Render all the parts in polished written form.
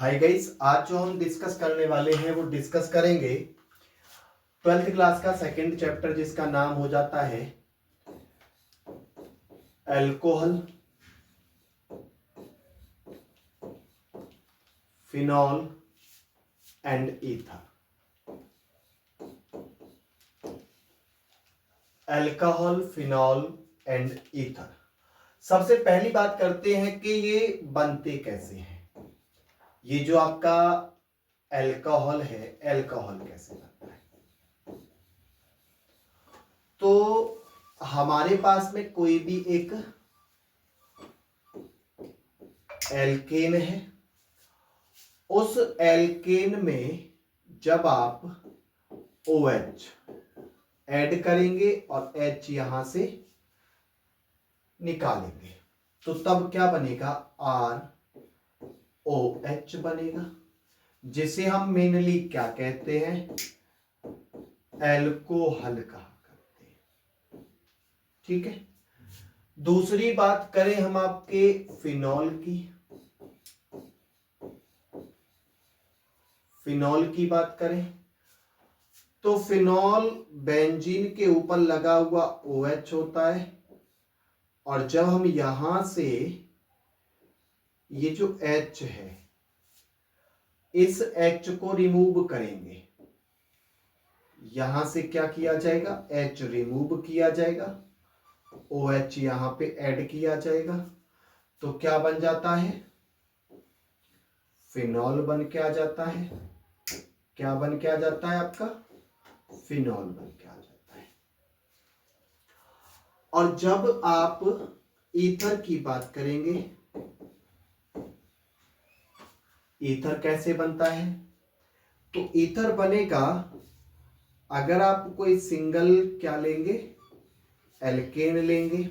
Hi guys, आज जो हम डिस्कस करने वाले हैं वो डिस्कस करेंगे 12th क्लास का सेकंड चैप्टर जिसका नाम हो जाता है alcohol, phenol and ether. Alcohol, phenol and ether. सबसे पहली बात करते हैं कि ये बनते कैसे हैं। ये जो आपका अल्कोहल है, अल्कोहल कैसे बनता है। तो हमारे पास में कोई भी एक एल्केन है, उस एल्केन में जब आप OH ऐड करेंगे और H यहां से निकालेंगे तो तब क्या बनेगा, ROH बनेगा, जिसे हम मेनली क्या कहते हैं, एल्कोहल कहा करते हैं। ठीक है। दूसरी बात करें हम आपके फिनॉल की। फिनॉल की बात करें तो फिनॉल बेंजीन के ऊपर लगा हुआ OH होता है, और जब हम यहां से ये जो H है इस H को रिमूव करेंगे, यहां से क्या किया जाएगा, H रिमूव किया जाएगा, OH यहां पे ऐड किया जाएगा, तो क्या बन जाता है, फिनॉल बन के आ जाता है। क्या बन के आ जाता है आपका, फिनॉल बन के आ जाता है। और जब आप ईथर की बात करेंगे, ईथर कैसे बनता है, तो ईथर बनेगा, अगर आप कोई सिंगल क्या लेंगे, एल्केन लेंगे,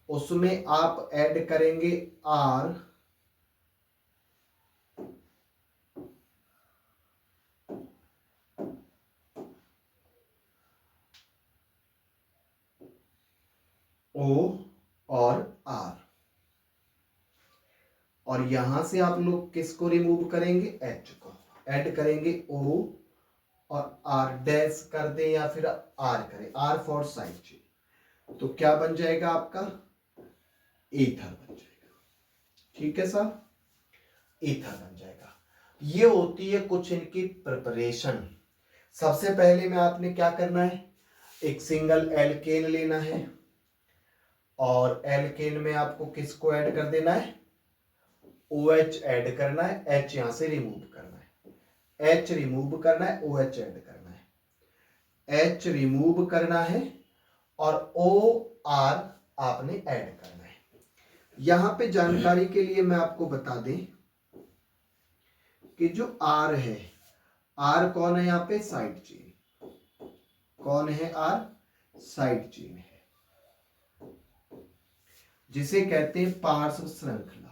उसमें आप ऐड करेंगे R, O और R, और यहां से आप लोग किसको रिमूव करेंगे, H को ऐड करेंगे, O और R डैश कर दें या फिर R करें, R फॉर साइड चेन, तो क्या बन जाएगा आपका, ईथर बन जाएगा। ठीक है साहब, ईथर बन जाएगा। ये होती है कुछ इनकी प्रिपरेशन। सबसे पहले में आपने क्या करना है, एक सिंगल एल्केन लेना है, और एल्केन में आपको किसको ऐड कर देना है, OH ऐड करना है, H यहां से रिमूव करना है, H रिमूव करना है, OH ऐड करना है, H रिमूव करना है और OR आपने ऐड करना है। यहां पे जानकारी के लिए मैं आपको बता दें कि जो R है, R कौन है, यहां पे साइड चेन। कौन है R, साइड चेन है, जिसे कहते हैं पार्श्व श्रृंखला।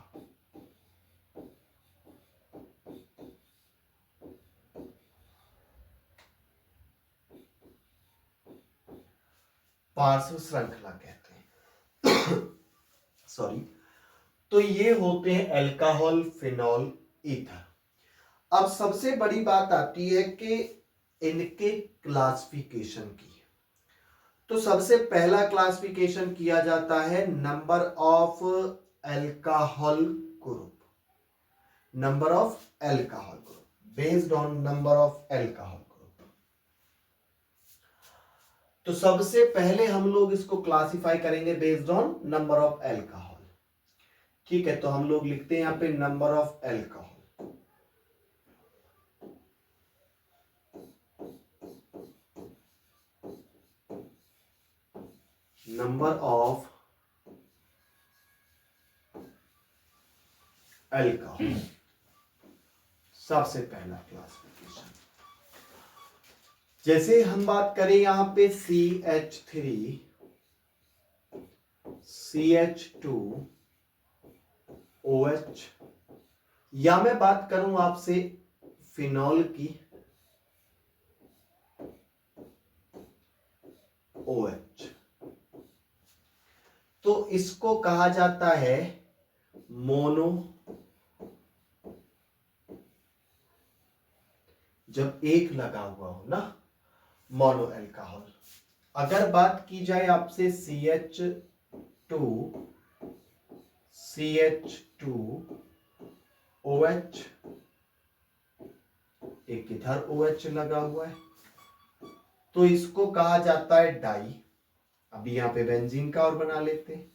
पार्श्व श्रृंखला कहते हैं सॉरी। तो ये होते हैं अल्कोहल, फिनॉल, ईथर। अब सबसे बड़ी बात आती है कि इनके क्लासिफिकेशन की। तो सबसे पहला क्लासिफिकेशन किया जाता है number of alcohol group, number of alcohol group, based on number of alcohol group. तो सबसे पहले हम लोग इसको क्लासिफाई करेंगे based on number of alcohol. ठीक है, तो हम लोग लिखते हैं यहां पे number of alcohol. Number of alcohol, सबसे पहला क्लासिफिकेशन। जैसे हम बात करें यहां पे CH3, CH2, OH, या मैं बात करूं आपसे फिनॉल की, OH, तो इसको कहा जाता है मोनो जब एक लगा हुआ हो ना, मोनो अल्कोहल। अगर बात की जाए आपसे CH2OH, एक इधर OH लगा हुआ है, तो इसको कहा जाता है डाई। अभी यहां पे बेंजीन का और बना लेते हैं।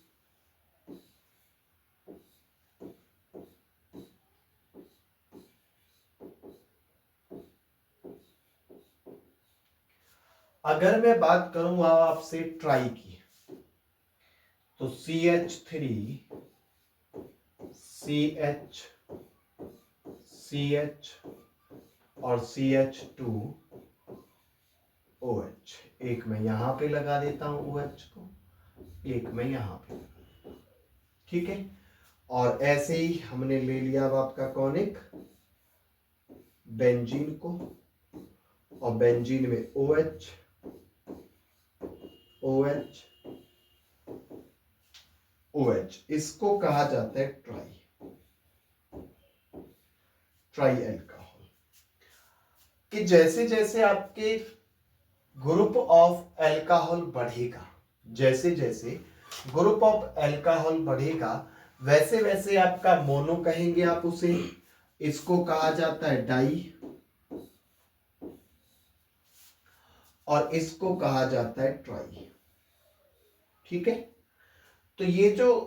अगर मैं बात करूं आपसे ट्राई की, तो CH3CH CH और CH2OH, एक मैं यहां पे लगा देता हूं OH को, एक मैं यहां पे, ठीक है। और ऐसे ही हमने ले लिया अब आपका कौनिक बेंजीन को, और बेंजीन में OH OH OH, इसको कहा जाता है ट्राई अल्कोहल। कि जैसे जैसे आपके ग्रुप ऑफ अल्कोहल बढ़ेगा, जैसे जैसे ग्रुप ऑफ अल्कोहल बढ़ेगा, वैसे वैसे आपका मोनो कहेंगे आप उसे, इसको कहा जाता है डाई, और इसको कहा जाता है ट्राई, ठीक है। तो ये जो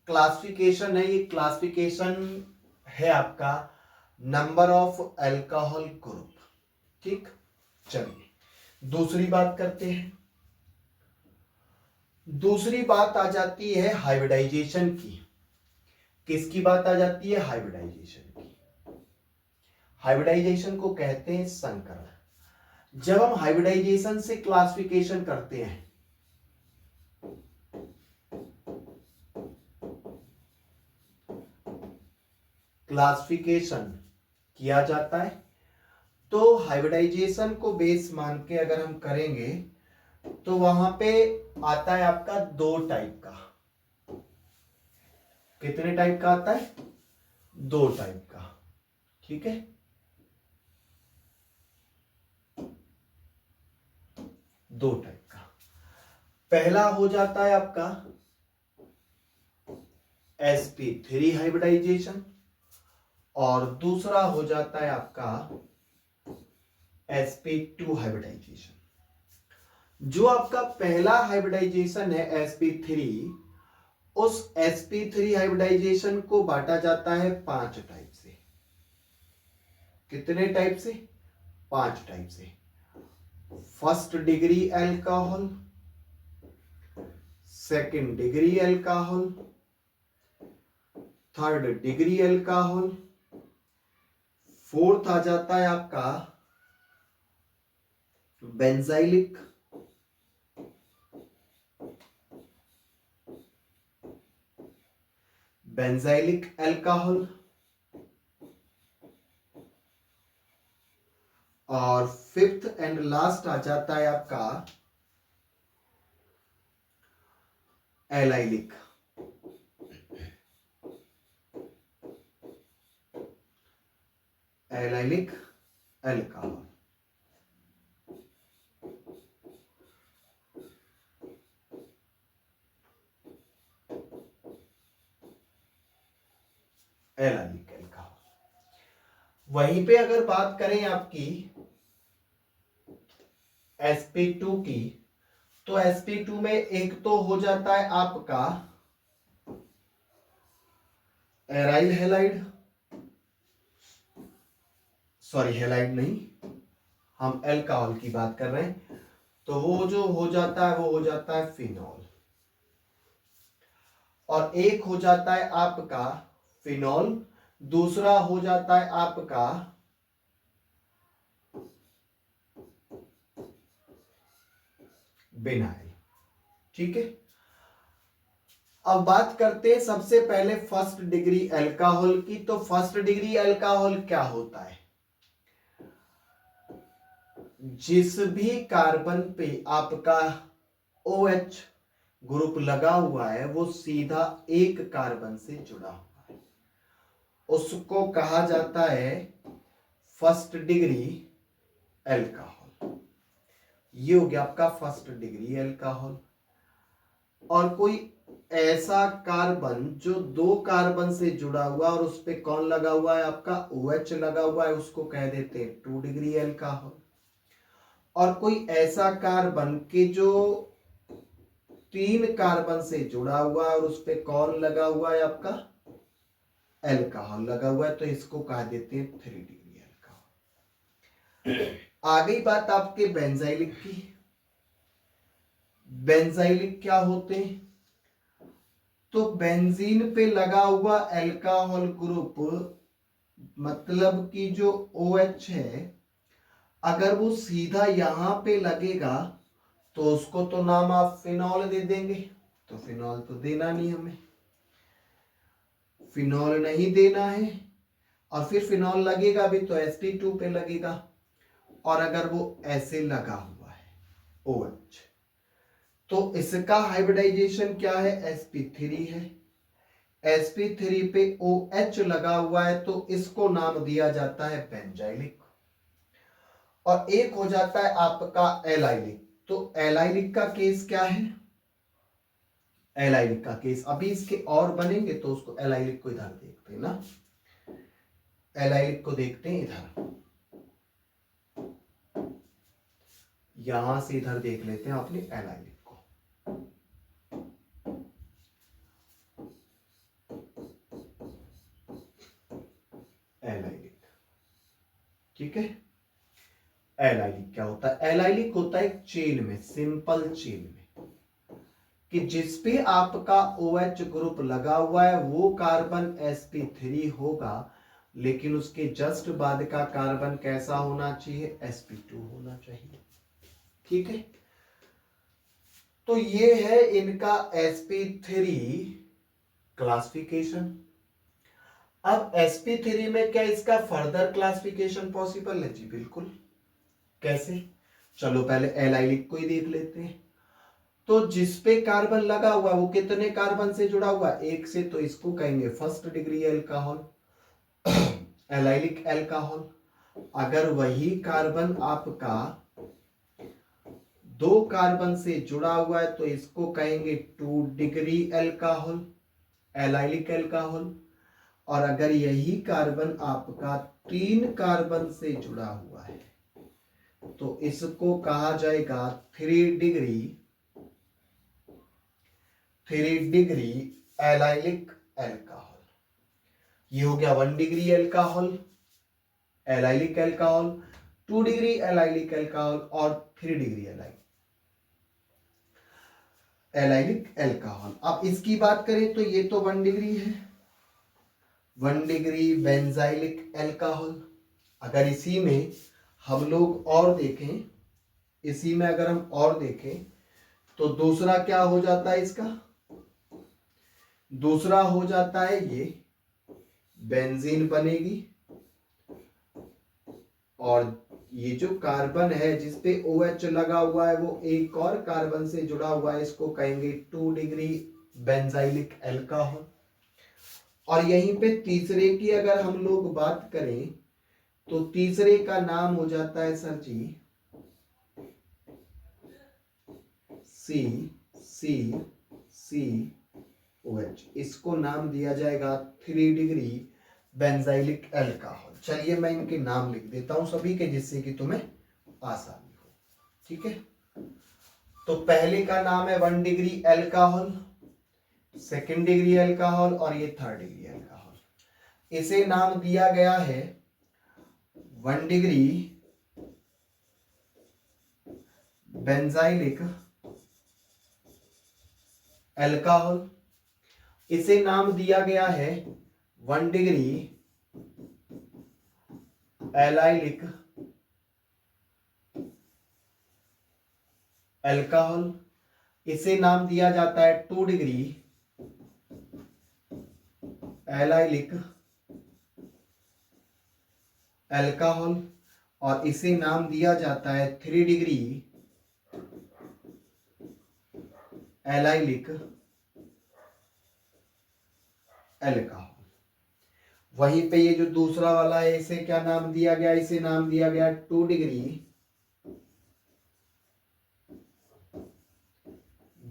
क्लासिफिकेशन है, ये क्लासिफिकेशन है आपका नंबर ऑफ अल्कोहल ग्रुप, ठीक। चलिए दूसरी बात करते हैं। दूसरी बात आ जाती है हाइब्रिडाइजेशन की। किसकी बात आ जाती है? हाइब्रिडाइजेशन की। हाइब्रिडाइजेशन को कहते हैं संकरण। जब हम हाइब्रिडाइजेशन से क्लासिफिकेशन करते हैं, क्लासिफिकेशन किया जाता है, तो हाइब्रिडाइजेशन को बेस मान के अगर हम करेंगे, तो वहां पे आता है आपका दो टाइप का। कितने टाइप का आता है? दो टाइप का, ठीक है। दो टाइप का। पहला हो जाता है आपका sp3 हाइब्रिडाइजेशन, और दूसरा हो जाता है आपका sp2 हाइब्रिडाइजेशन। जो आपका पहला हाइब्रिडाइजेशन है sp3, उस sp3 हाइब्रिडाइजेशन को बांटा जाता है 5 टाइप से। कितने टाइप से? 5 टाइप से। First degree alcohol, second degree alcohol, third degree alcohol, fourth आ जाता है आपका बेंजाइलिक, अल्कोहल, और फिफ्थ एंड लास्ट आ जाता है आपका allylic. Allylic alcohol. Allylic alcohol. वहीं पे अगर बात करें आपकी sp2 की, तो sp2 में एक तो हो जाता है आपका एराइल हैलाइड, सॉरी हैलाइड नहीं, हम अल्कोहल की बात कर रहे हैं, तो वो जो हो जाता है वो हो जाता है फिनॉल, और एक हो जाता है आपका फिनॉल, दूसरा हो जाता है आपका बिनाइल, ठीक है। अब बात करते हैं सबसे पहले फर्स्ट डिग्री अल्कोहल की। तो फर्स्ट डिग्री अल्कोहल क्या होता है? जिस भी कार्बन पे आपका OH ग्रुप लगा हुआ है, वो सीधा एक कार्बन से जुड़ा हुआ है, उसको कहा जाता है फर्स्ट डिग्री एल्कोहल। ये हो गया आपका फर्स्ट डिग्री एल्कोहल। और कोई ऐसा कार्बन जो 2 कार्बन से जुड़ा हुआ और उस पे कौन लगा हुआ है, आपका OH लगा हुआ है, उसको कह देते हैं 2 डिग्री एल्कोहल। और कोई ऐसा कार्बन के जो 3 कार्बन से जुड़ा हुआ है और उस पे कौन लगा हुआ है, आपका एल्कोहल लगा हुआ है, तो इसको कह देते हैं 3 डिग्री एल्कोहल। आ गई बात आपके बेंजाइलिक की। बेंजाइलिक क्या होते हैं? तो बेंजीन पे लगा हुआ एल्कोहल ग्रुप, मतलब कि जो OH है, अगर वो सीधा यहां पे लगेगा तो उसको तो नाम आप फिनॉल दे देंगे। तो फिनॉल तो देना नहीं हमें, फिनॉल नहीं देना है। और फिर फिनॉल लगेगा भी तो sp2 पे लगेगा। और अगर वो ऐसे लगा हुआ है OH, तो इसका हाइब्रिडाइजेशन क्या है, sp3 है। sp3 पे OH लगा हुआ है तो इसको नाम दिया जाता है बेंजाइलिक। और एक हो जाता है आपका एलाइलिक। तो एलाइलिक का केस क्या है? एलाइलिक का केस अभी इसके और बनेंगे, तो उसको एलाइलिक को इधर देखते हैं ना, एलाइलिक को देखते हैं इधर, यहां से इधर देख लेते हैं अपने एलाइलिक को। एलाइलिक, ठीक है। एलाइलिक क्या होता है? एलाइलिक होता है एक चेन में, सिंपल चेन में, कि जिसपे आपका OH ग्रुप लगा हुआ है वो कार्बन sp3 होगा, लेकिन उसके जस्ट बाद का कार्बन कैसा होना चाहिए, sp2 होना चाहिए, ठीक है। तो ये है इनका sp3 क्लासिफिकेशन। अब sp3 में क्या इसका फर्दर क्लासिफिकेशन पॉसिबल है? जी बिल्कुल। कैसे? चलो पहले एलाइलिक को ही देख लेते हैं। तो जिसपे कार्बन लगा हुआ वो कितने कार्बन से जुड़ा हुआ, 1 से, तो इसको कहेंगे first degree alcohol, allylic alcohol. अगर वही कार्बन आपका 2 कार्बन से जुड़ा हुआ है तो इसको कहेंगे 2 डिग्री एल्कोहल, एलाइलिक एल्कोहल। और अगर यही कार्बन आपका 3 कार्बन से जुड़ा हुआ है तो इसको कहा जाएगा 3 डिग्री एलाइलिक एल्कोहल। ये हो गया 1 degree alcohol, allylic alcohol, 2 degree allylic alcohol और 3 डिग्री एलाइलिक एल्कोहल। अब इसकी बात करें तो ये तो 1 डिग्री है, 1 डिग्री बेंजाइलिक एल्कोहल। अगर इसी में हम लोग और देखें, इसी में अगर हम और देखें तो दूसरा क्या हो जाता है इसका, दूसरा हो जाता है ये बेंजीन बनेगी। और ये जो कार्बन है जिसपे OH लगा हुआ है वो एक और कार्बन से जुड़ा हुआ है, इसको कहेंगे 2 डिग्री बेंजाइलिक एल्कोहल। और यहीं पे तीसरे की अगर हम लोग बात करें तो तीसरे का नाम हो जाता है सर जी COH। इसको नाम दिया जाएगा 3 डिग्री बेंजाइलिक एल्कोहल। चलिए मैं इनके नाम लिख देता हूं सभी के, जिससे कि तुम्हें आसानी हो, ठीक है। तो पहले का नाम है 1 degree alcohol, 2nd degree alcohol और ये 3rd डिग्री एल्कोहल। इसे नाम दिया गया है 1 डिग्री बेंजाइलिक एल्कोहल। इसे नाम दिया गया है 1 डिग्री एलाइलिक एल्कोहल। इसे नाम दिया जाता है 2 डिग्री एलाइलिक एल्कोहल। और इसे नाम दिया जाता है 3 डिग्री एलाइलिक एल्कोहल। वहीं पे ये जो दूसरा वाला है इसे क्या नाम दिया गया, इसे नाम दिया गया 2 डिग्री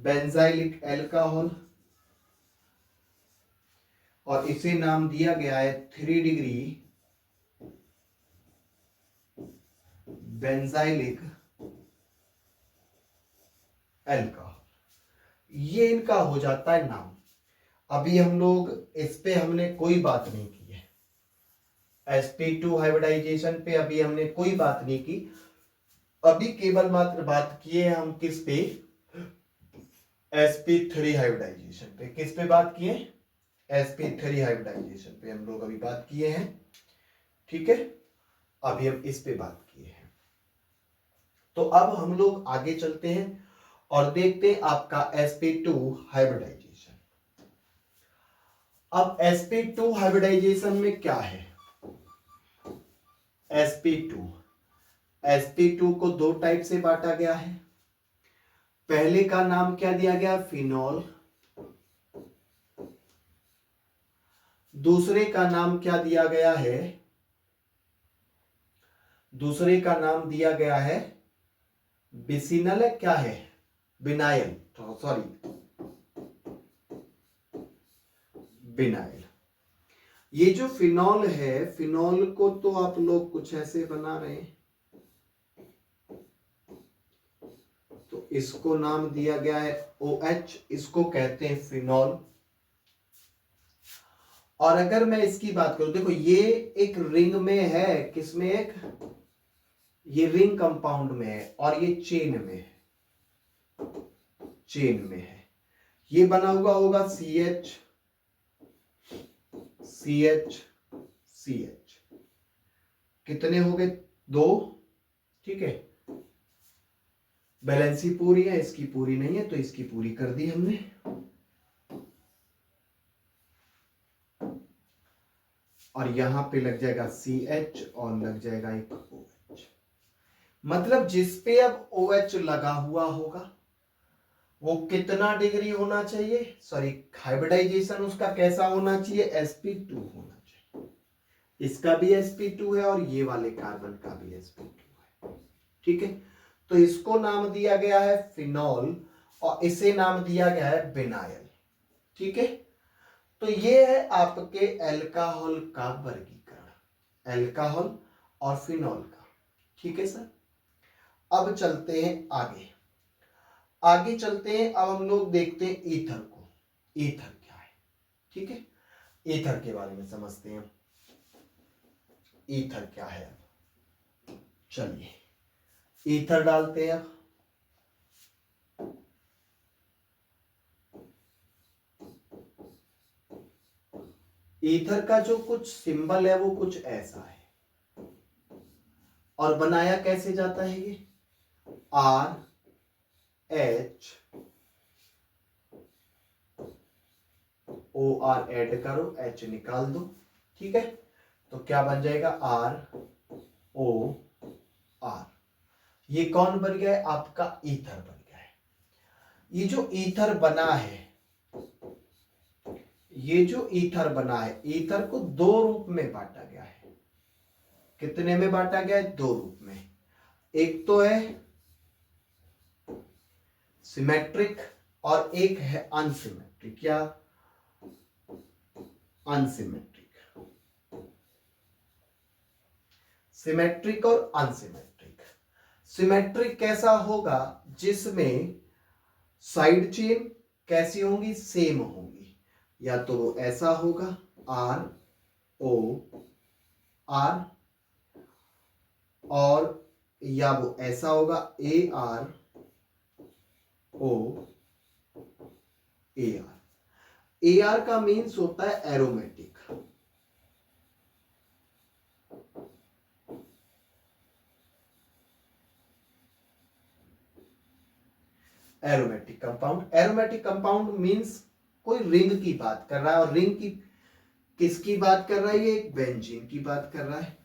बेंजाइलिक एल्कोहल, और इसे नाम दिया गया है 3 डिग्री बेंजाइलिक एल्कोहल। ये इनका हो जाता है नाम। अभी हम लोग इस पे हमने कोई बात नहीं की है, sp2 हाइब्रिडाइजेशन पे अभी हमने कोई बात नहीं की। अभी केवल मात्र बात किए हम किस पे, sp3 हाइब्रिडाइजेशन पे। किस पे बात किए, sp3 हाइब्रिडाइजेशन पे हम लोग अभी बात किए हैं। ठीक है, अभी हम इस पे बात किए हैं। तो अब हम लोग आगे चलते हैं और देखते हैं आपका sp2 हाइब्रिडाइजेशन। अब sp2 हाइब्रिडाइजेशन में क्या है, sp2 को दो टाइप से बांटा गया है। पहले का नाम क्या दिया गया, फिनॉल। दूसरे का नाम क्या दिया गया है, दूसरे का नाम दिया गया है बिसिनल, क्या है, बिनाइल, सॉरी बिनाइल। ये जो फिनॉल है, फिनॉल को तो आप लोग कुछ ऐसे बना रहे हैं, तो इसको नाम दिया गया है OH, इसको कहते हैं फिनॉल। और अगर मैं इसकी बात करूं, देखो ये एक रिंग में है, किसमें, एक ये रिंग कंपाउंड में है और ये चेन में है, चेन में है। ये बना हुआ होगा CH CH CH, कितने हो गए, दो। ठीक है, बैलेंसी पूरी है, इसकी पूरी नहीं है तो इसकी पूरी कर दी हमने। और यहां पे लग जाएगा CH और लग जाएगा एक OH। मतलब जिस पे अब OH लगा हुआ होगा वो कितना डिग्री होना चाहिए, सॉरी हाइब्रिडाइजेशन उसका कैसा होना चाहिए, sp2 होना चाहिए। इसका भी sp2 है और ये वाले कार्बन का भी sp2 है। ठीक है, तो इसको नाम दिया गया है फिनॉल और इसे नाम दिया गया है बिनाइल। ठीक है, तो ये है आपके अल्कोहल का वर्गीकरण, अल्कोहल और फिनॉल का। ठीक है सर, अब चलते हैं आगे, आगे चलते हैं। अब हम लोग देखते हैं ईथर को, ईथर क्या है। ठीक है, ईथर के बारे में समझते हैं, ईथर क्या है। अब चलिए ईथर डालते हैं। ईथर का जो कुछ सिंबल है वो कुछ ऐसा है, और बनाया कैसे जाता है, ये RHOR ऐड करो, H निकाल दो। ठीक है, तो क्या बन जाएगा, ROR। ये कौन बन गया है, आपका ईथर बन गया है। ये जो ईथर बना है, ये जो ईथर बना है, ईथर को दो रूप में बांटा गया है। कितने में बांटा गया है, दो रूप में। एक तो है सिमेट्रिक और एक है अनसिमेट्रिक या अनसिमेट्रिक। सिमेट्रिक और अनसिमेट्रिक। सिमेट्रिक कैसा होगा, जिसमें साइड चेन कैसी होंगी, सेम होंगी। या तो वो ऐसा होगा ROR, और या वो ऐसा होगा AROAR। AR का मीन्स होता है aromatic. Aromatic compound, aromatic compound means कोई रिंग की बात कर रहा है, और रिंग की किसकी बात कर रहा है, ये एक बेंजीन की बात कर रहा है,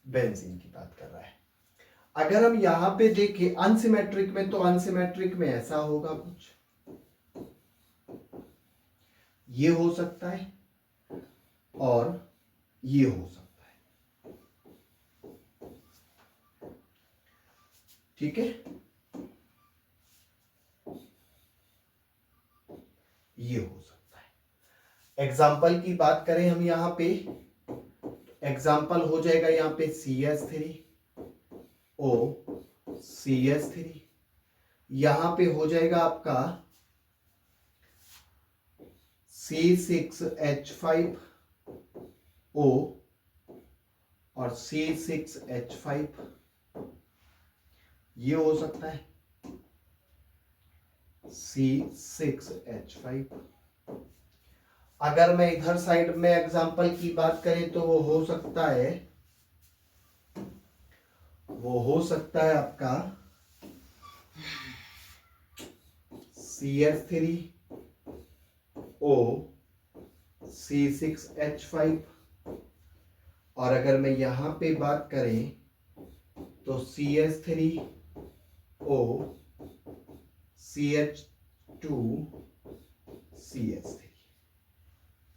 बेंजीन की बात कर रहा है। अगर हम यहां पे देखें अनसिमेट्रिक में, तो अनसिमेट्रिक में ऐसा होगा कुछ, ये हो सकता है और ये हो सकता है। ठीक है, ये हो सकता है। एग्जाम्पल की बात करें हम यहाँ पे, एग्जाम्पल हो जाएगा यहाँ पे CH3O CH3, यहां पे हो जाएगा आपका C6H5O और C6H5, ये हो सकता है C6H5। अगर मैं इधर साइड में एग्जाम्पल की बात करें तो वो हो सकता है आपका CH3O C6H5, और अगर मैं यहां पे बात करें तो CH3O CH2 CH3।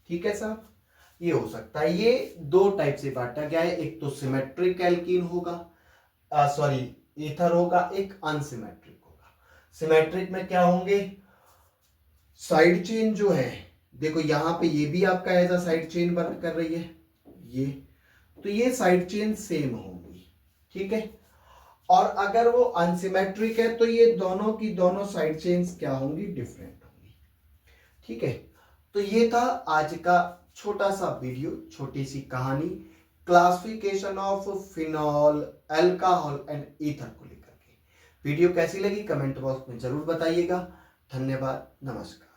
ठीक है साहब, ये हो सकता है। ये दो टाइप से बांटा गया है, एक तो सिमेट्रिक एल्कीन होगा, ईथर होगा, एक अनसिमेट्रिक होगा। सिमेट्रिक में क्या होंगे, साइड चेन जो है, देखो यहां पे ये भी आपका as a side chain work कर रही है, ये तो ये साइड चेन सेम होंगी, ठीक है। और अगर वो अनसिमेट्रिक है तो ये दोनों की दोनों साइड चेन्स क्या होंगी, डिफरेंट होंगी, ठीक है। तो ये था आज का छोटा सा वीडियो, छोटी सी कहानी, classification of phenol, alcohol and ether को लेकर के। वीडियो कैसी लगी कमेंट बॉक्स में जरूर बताइएगा। धन्यवाद, नमस्कार।